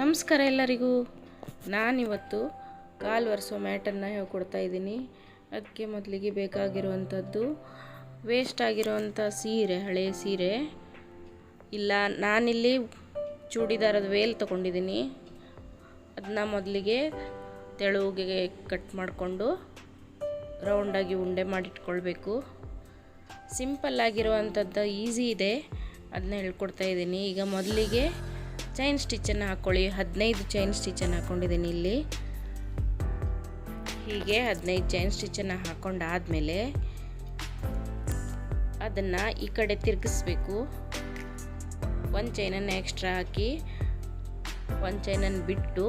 ನಮಸ್ಕಾರ ಎಲ್ಲರಿಗೂ. ನಾನಿವತ್ತು ಕಾಲು ಒರೆಸೋ ಮ್ಯಾಟನ್ನು ಹೇಳ್ಕೊಡ್ತಾ ಇದ್ದೀನಿ. ಅದಕ್ಕೆ ಮೊದಲಿಗೆ ಬೇಕಾಗಿರುವಂಥದ್ದು ವೇಸ್ಟ್ ಆಗಿರುವಂಥ ಸೀರೆ, ಹಳೆಯ ಸೀರೆ ಇಲ್ಲ, ನಾನಿಲ್ಲಿ ಚೂಡಿದಾರದ ವೇಲ್ ತೊಗೊಂಡಿದ್ದೀನಿ. ಅದನ್ನ ಮೊದಲಿಗೆ ತೆಳುಗೆ ಕಟ್ ಮಾಡಿಕೊಂಡು ರೌಂಡಾಗಿ ಉಂಡೆ ಮಾಡಿಟ್ಕೊಳ್ಬೇಕು. ಸಿಂಪಲ್ ಆಗಿರುವಂಥದ್ದು ಈಸಿ ಇದೆ, ಅದನ್ನ ಹೇಳ್ಕೊಡ್ತಾ ಇದ್ದೀನಿ. ಈಗ ಮೊದಲಿಗೆ ಚೈನ್ ಸ್ಟಿಚ್ಚನ್ನು ಹಾಕ್ಕೊಳ್ಳಿ. 15 ಚೈನ್ ಸ್ಟಿಚ್ಚನ್ನು ಹಾಕ್ಕೊಂಡಿದ್ದೀನಿ ಇಲ್ಲಿ. ಹೀಗೆ 15 ಚೈನ್ ಸ್ಟಿಚ್ಚನ್ನು ಹಾಕ್ಕೊಂಡಾದಮೇಲೆ ಅದನ್ನು ಈ ಕಡೆ ತಿರುಗಿಸ್ಬೇಕು. ಒಂದು ಚೈನನ್ನು ಎಕ್ಸ್ಟ್ರಾ ಹಾಕಿ ಒಂದು ಚೈನನ್ನು ಬಿಟ್ಟು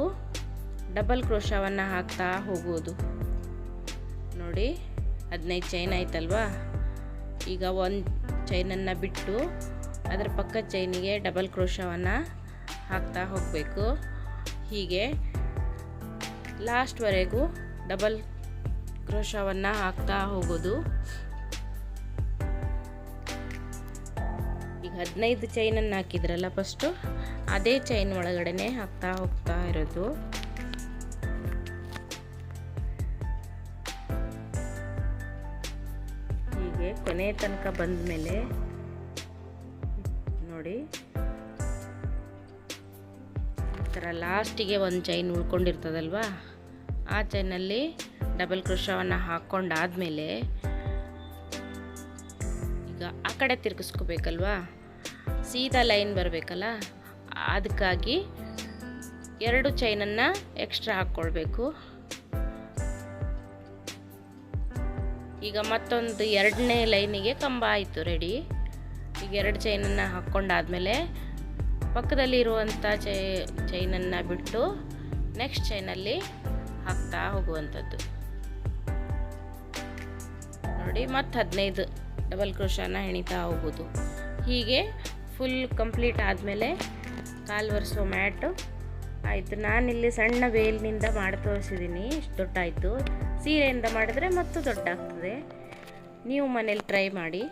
ಡಬಲ್ ಕ್ರೋಶವನ್ನು ಹಾಕ್ತಾ ಹೋಗೋದು. ನೋಡಿ, 15 ಚೈನ್ ಆಯ್ತಲ್ವಾ. ಈಗ ಒಂದು ಚೈನನ್ನು ಬಿಟ್ಟು ಅದರ ಪಕ್ಕದ ಚೈನಿಗೆ ಡಬಲ್ ಕ್ರೋಶವನ್ನು ಹಾಕ್ತಾ ಹೋಗಬೇಕು. ಹೀಗೆ ಲಾಸ್ಟ್ವರೆಗೂ ಡಬಲ್ ಕ್ರೋಶವನ್ನು ಹಾಕ್ತಾ ಹೋಗೋದು. ಈಗ 15 ಚೈನನ್ನು ಹಾಕಿದ್ರಲ್ಲ ಫಸ್ಟು, ಅದೇ ಚೈನ್ ಒಳಗಡೆ ಹಾಕ್ತಾ ಹೋಗ್ತಾ ಇರೋದು. ಹೀಗೆ ಕೊನೆ ತನಕ ಬಂದ ಮೇಲೆ ನೋಡಿ, ಈ ಥರ ಲಾಸ್ಟಿಗೆ ಒಂದು ಚೈನ್ ಉಳ್ಕೊಂಡಿರ್ತದಲ್ವಾ, ಆ ಚೈನಲ್ಲಿ ಡಬಲ್ ಕ್ರೋಶವನ್ನು ಹಾಕ್ಕೊಂಡಾದ್ಮೇಲೆ ಈಗ ಆ ಕಡೆ ತಿರ್ಗಿಸ್ಕೋಬೇಕಲ್ವಾ, ಸೀದಾ ಲೈನ್ ಬರಬೇಕಲ್ಲ, ಅದಕ್ಕಾಗಿ 2 ಚೈನನ್ನು ಎಕ್ಸ್ಟ್ರಾ ಹಾಕ್ಕೊಳ್ಬೇಕು. ಈಗ ಮತ್ತೊಂದು 2ನೇ ಲೈನಿಗೆ ಕಂಬ ಆಯಿತು ರೆಡಿ. ಈಗ 2 ಚೈನನ್ನು ಹಾಕ್ಕೊಂಡಾದ್ಮೇಲೆ ಪಕ್ಕದಲ್ಲಿ ಇರುವಂಥ ಚೈನನ್ನು ಬಿಟ್ಟು ನೆಕ್ಸ್ಟ್ ಚೈನಲ್ಲಿ ಹಾಕ್ತಾ ಹೋಗುವಂಥದ್ದು. ನೋಡಿ, ಮತ್ತೆ 15 ಡಬಲ್ ಕ್ರೋಶನ ಹೆಣಿತಾ ಹೋಗೋದು. ಹೀಗೆ ಫುಲ್ ಕಂಪ್ಲೀಟ್ ಆದಮೇಲೆ ಕಾಲು ಒರೆಸೋ ಮ್ಯಾಟು ಆಯಿತು. ನಾನಿಲ್ಲಿ ಸಣ್ಣ ವೇಲ್ನಿಂದ ಮಾಡಿ ತೋರಿಸಿದ್ದೀನಿ, ಇಷ್ಟು ದೊಡ್ಡ ಆಯಿತು. ಸೀರೆಯಿಂದ ಮಾಡಿದ್ರೆ ಮತ್ತು ದೊಡ್ಡ ಆಗ್ತದೆ. ನೀವು ಮನೇಲಿ ಟ್ರೈ ಮಾಡಿ.